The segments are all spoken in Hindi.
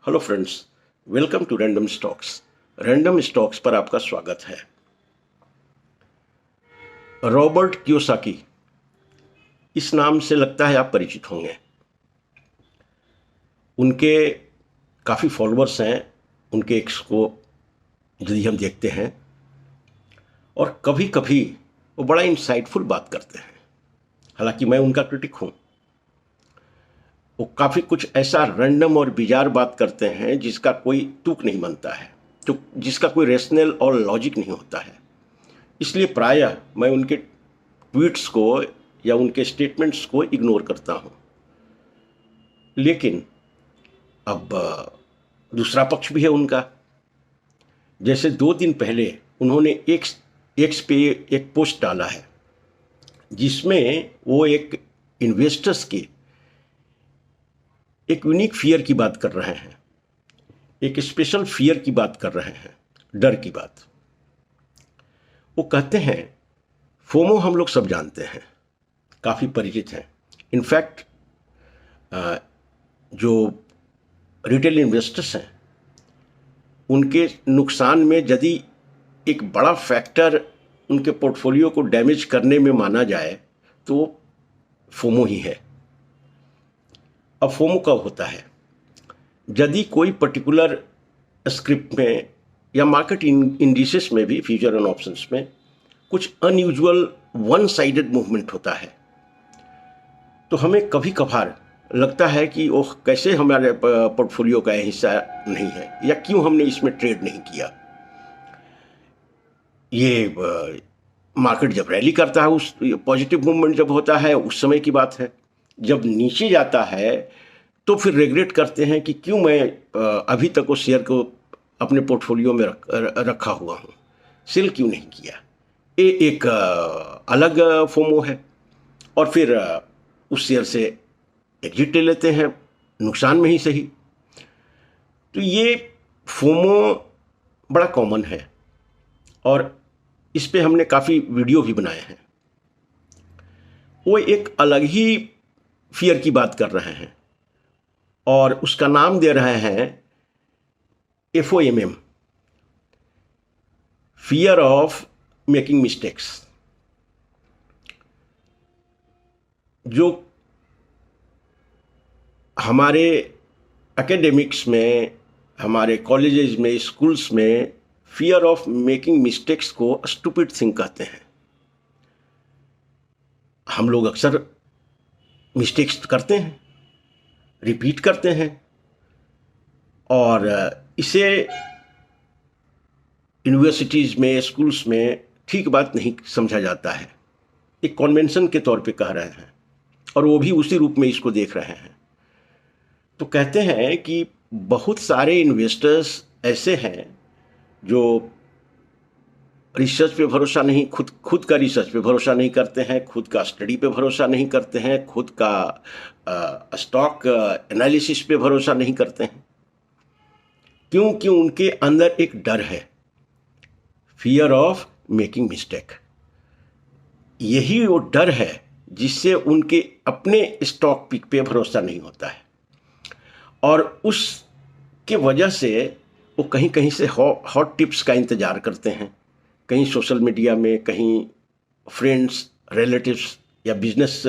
Hello friends, welcome to random stocks. Random stocks पर आपका स्वागत है। रॉबर्ट कियोसाकी, इस नाम से लगता है आप परिचित होंगे। उनके काफ़ी फॉलोअर्स हैं। उनके एक्स को यदि हम देखते हैं, और कभी कभी वो बड़ा इंसाइटफुल बात करते हैं। हालांकि मैं उनका क्रिटिक हूँ। वो काफ़ी कुछ ऐसा रैंडम और बिजार बात करते हैं जिसका कोई तुक नहीं बनता है, तो जिसका कोई रेशनल और लॉजिक नहीं होता है। इसलिए प्रायः मैं उनके ट्वीट्स को या उनके स्टेटमेंट्स को इग्नोर करता हूं। लेकिन अब दूसरा पक्ष भी है उनका। जैसे 2 दिन पहले उन्होंने एक्स पे एक पोस्ट डाला है जिसमें वो एक इन्वेस्टर्स के एक यूनिक फियर की बात कर रहे हैं, एक स्पेशल फियर की बात कर रहे हैं, डर की बात। वो कहते हैं फोमो हम लोग सब जानते हैं, काफ़ी परिचित हैं। इनफैक्ट जो रिटेल इन्वेस्टर्स हैं उनके नुकसान में यदि एक बड़ा फैक्टर उनके पोर्टफोलियो को डैमेज करने में माना जाए तो फोमो ही है। अब फोमो कब होता है? यदि कोई पर्टिकुलर स्क्रिप्ट में या मार्केट इंडिसेस में भी, फ्यूचर एंड ऑप्शंस में, कुछ अनयूजुअल वन साइडेड मूवमेंट होता है तो हमें कभी कभार लगता है कि ओह, कैसे हमारे पोर्टफोलियो का हिस्सा नहीं है, या क्यों हमने इसमें ट्रेड नहीं किया। ये मार्केट जब रैली करता है, उस पॉजिटिव मूवमेंट जब होता है उस समय की बात है। जब नीचे जाता है तो फिर रिग्रेट करते हैं कि क्यों मैं अभी तक उस शेयर को अपने पोर्टफोलियो में रखा हुआ हूँ, सेल क्यों नहीं किया। ये एक अलग फोमो है। और फिर उस शेयर से एग्जिट ले लेते हैं, नुकसान में ही सही। तो ये फोमो बड़ा कॉमन है और इस पे हमने काफ़ी वीडियो भी बनाए हैं। वो एक अलग ही फियर की बात कर रहे हैं और उसका नाम दे रहे हैं FOMM, fear of making mistakes. जो हमारे एकेडमिक्स में, हमारे कॉलेजेस में, स्कूल्स में फियर ऑफ मेकिंग मिस्टेक्स को स्टूपिड थिंग कहते हैं। हम लोग अक्सर मिस्टेक्स करते हैं, रिपीट करते हैं, और इसे यूनिवर्सिटीज़ में, स्कूल्स में ठीक बात नहीं समझा जाता है। एक कन्वेंशन के तौर पे कह रहे हैं और वो भी उसी रूप में इसको देख रहे हैं। तो कहते हैं कि बहुत सारे इन्वेस्टर्स ऐसे हैं जो रिसर्च पे भरोसा नहीं, खुद का रिसर्च पे भरोसा नहीं करते हैं, खुद का स्टडी पे भरोसा नहीं करते हैं, खुद का स्टॉक एनालिसिस पे भरोसा नहीं करते हैं। क्योंकि उनके अंदर एक डर है, फियर ऑफ मेकिंग मिस्टेक। यही वो डर है जिससे उनके अपने स्टॉक पिक पे भरोसा नहीं होता है, और उसके वजह से वो कहीं कहीं से हॉट टिप्स का इंतज़ार करते हैं। कहीं सोशल मीडिया में, कहीं फ्रेंड्स, रिलेटिव्स या बिजनेस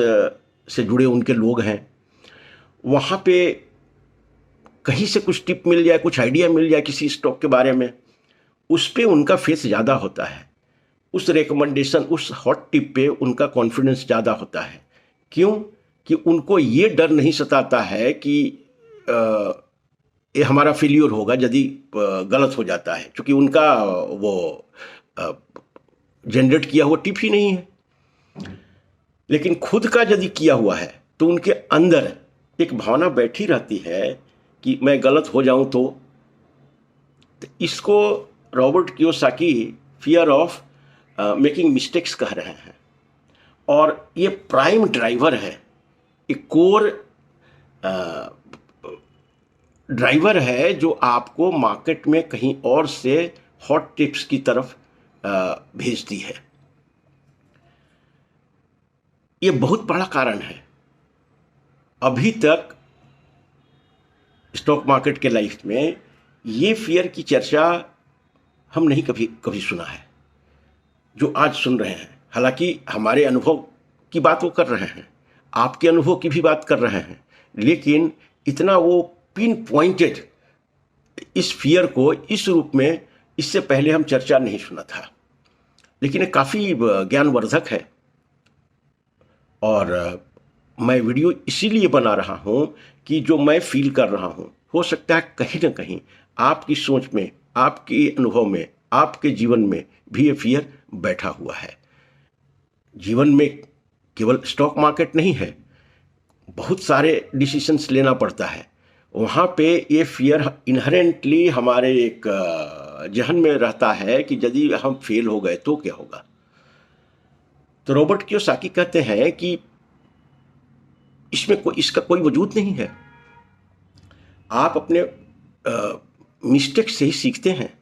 से जुड़े उनके लोग हैं, वहाँ पे कहीं से कुछ टिप मिल जाए, कुछ आइडिया मिल जाए किसी स्टॉक के बारे में, उस पे उनका फेस ज़्यादा होता है। उस रिकमेंडेशन, उस हॉट टिप पे उनका कॉन्फिडेंस ज़्यादा होता है। क्यों? कि उनको ये डर नहीं सताता है कि ये हमारा फेलियर होगा यदि गलत हो जाता है, क्योंकि उनका वो जनरेट किया हुआ टिप ही नहीं है। लेकिन खुद का यदि किया हुआ है तो उनके अंदर एक भावना बैठी रहती है कि मैं गलत हो जाऊं तो इसको Robert Kiyosaki fear of making mistakes कह रहे हैं। और ये प्राइम ड्राइवर है, एक कोर ड्राइवर है जो आपको मार्केट में कहीं और से हॉट टिप्स की तरफ भेजती है। ये बहुत बड़ा कारण है। अभी तक स्टॉक मार्केट के लाइफ में ये फियर की चर्चा हम नहीं कभी सुना है जो आज सुन रहे हैं। हालांकि हमारे अनुभव की बात वो कर रहे हैं, आपके अनुभव की भी बात कर रहे हैं, लेकिन इतना वो पिन पॉइंटेड इस फियर को इस रूप में इससे पहले हम चर्चा नहीं सुना था। लेकिन ये काफ़ी ज्ञानवर्धक है और मैं वीडियो इसीलिए बना रहा हूँ कि जो मैं फील कर रहा हूँ हो सकता है कहीं ना कहीं आपकी सोच में, आपके अनुभव में, आपके जीवन में भी ये फियर बैठा हुआ है। जीवन में केवल स्टॉक मार्केट नहीं है, बहुत सारे डिसीजंस लेना पड़ता है, वहाँ पे ये फियर इनहेरेंटली हमारे एक जहन में रहता है कि यदि हम फेल हो गए तो क्या होगा। तो रॉबर्ट कियोसाकी कहते हैं कि इसका कोई वजूद नहीं है। आप अपने मिस्टेक्स से ही सीखते हैं,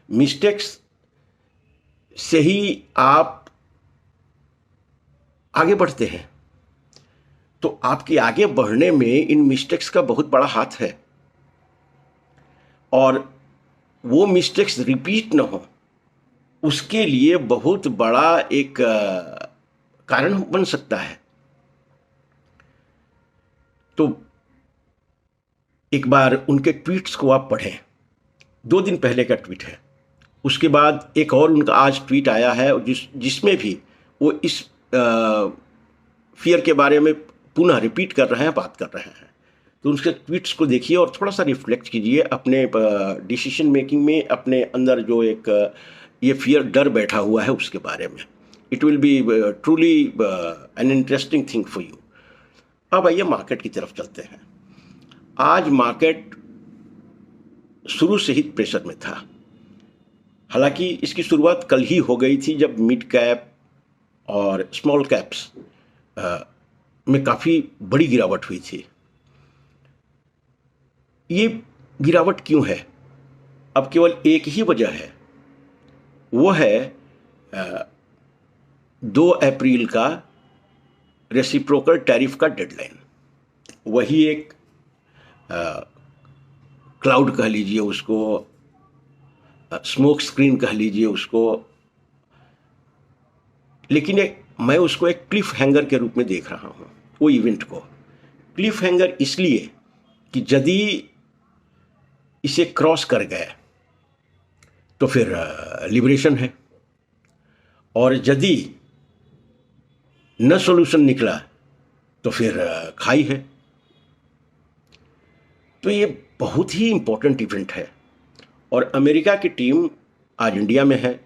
मिस्टेक्स से ही आप आगे बढ़ते हैं। तो आपके आगे बढ़ने में इन मिस्टेक्स का बहुत बड़ा हाथ है और वो मिस्टेक्स रिपीट न हो उसके लिए बहुत बड़ा एक कारण बन सकता है। तो एक बार उनके ट्वीट्स को आप पढ़ें, 2 दिन पहले का ट्वीट है। उसके बाद एक और उनका आज ट्वीट आया है जिसमें भी वो इस फियर के बारे में पुनः रिपीट कर रहे हैं, बात कर रहे हैं। तो उनके ट्वीट्स को देखिए और थोड़ा सा रिफ्लेक्ट कीजिए अपने डिसीजन मेकिंग में, अपने अंदर जो एक ये फियर डर बैठा हुआ है उसके बारे में। It will be truly an interesting thing for you. अब आइए मार्केट की तरफ चलते हैं। आज मार्केट शुरू से ही प्रेशर में था। हालांकि इसकी शुरुआत कल ही हो गई थी जब मिड कैप और स्मॉल कैप्स में काफ़ी बड़ी गिरावट हुई थी। ये गिरावट क्यों है? अब केवल एक ही वजह है, वो है 2 अप्रैल का रेसिप्रोकल टैरिफ का डेडलाइन। वही एक क्लाउड कह लीजिए उसको, स्मोक स्क्रीन कह लीजिए उसको, लेकिन मैं उसको एक क्लिफ हैंगर के रूप में देख रहा हूँ। वो इवेंट को क्लिफ हैंगर इसलिए कि यदि इसे क्रॉस कर गए तो फिर लिबरेशन है, और यदि न सॉल्यूशन निकला तो फिर खाई है। तो ये बहुत ही इम्पोर्टेंट इवेंट है और अमेरिका की टीम आज इंडिया में है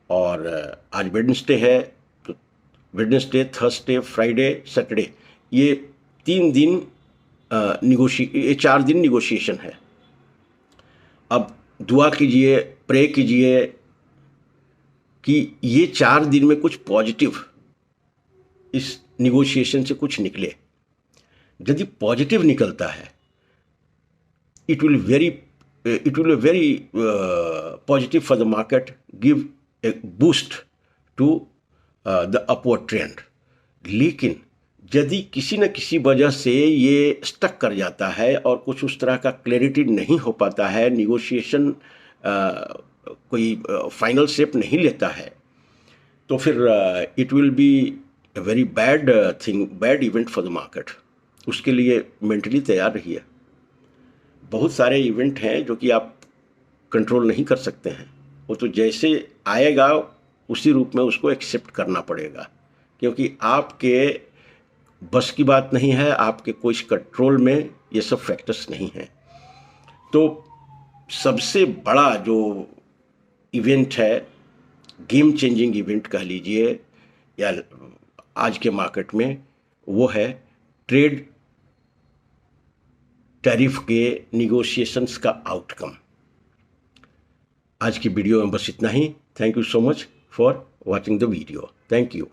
और आज वेडनेसडे है। तो वेडनेसडे, थर्सडे, फ्राइडे, सैटरडे, ये 3 दिन ये 4 दिन निगोशिएशन है। अब दुआ कीजिए, प्रे कीजिए कि ये 4 दिन में कुछ पॉजिटिव इस निगोशिएशन से कुछ निकले। यदि पॉजिटिव निकलता है it will be very positive for the market, give a boost to the upward trend। लेकिन यदि किसी न किसी वजह से ये स्टक कर जाता है और कुछ उस तरह का क्लैरिटी नहीं हो पाता है, निगोशिएशन कोई फाइनल स्टेप नहीं लेता है, तो फिर it will be a very bad thing, bad event for the market। उसके लिए मेंटली तैयार रहिए। बहुत सारे इवेंट हैं जो कि आप कंट्रोल नहीं कर सकते हैं, वो तो जैसे आएगा उसी रूप में उसको एक्सेप्ट करना पड़ेगा, क्योंकि आपके बस की बात नहीं है, आपके कोई कंट्रोल में ये सब फैक्टर्स नहीं हैं। तो सबसे बड़ा जो इवेंट है, गेम चेंजिंग इवेंट कह लीजिए या आज के मार्केट में, वो है ट्रेड टैरिफ के निगोशिएशंस का आउटकम। आज की वीडियो में बस इतना ही। Thank you so much for watching the video. Thank you.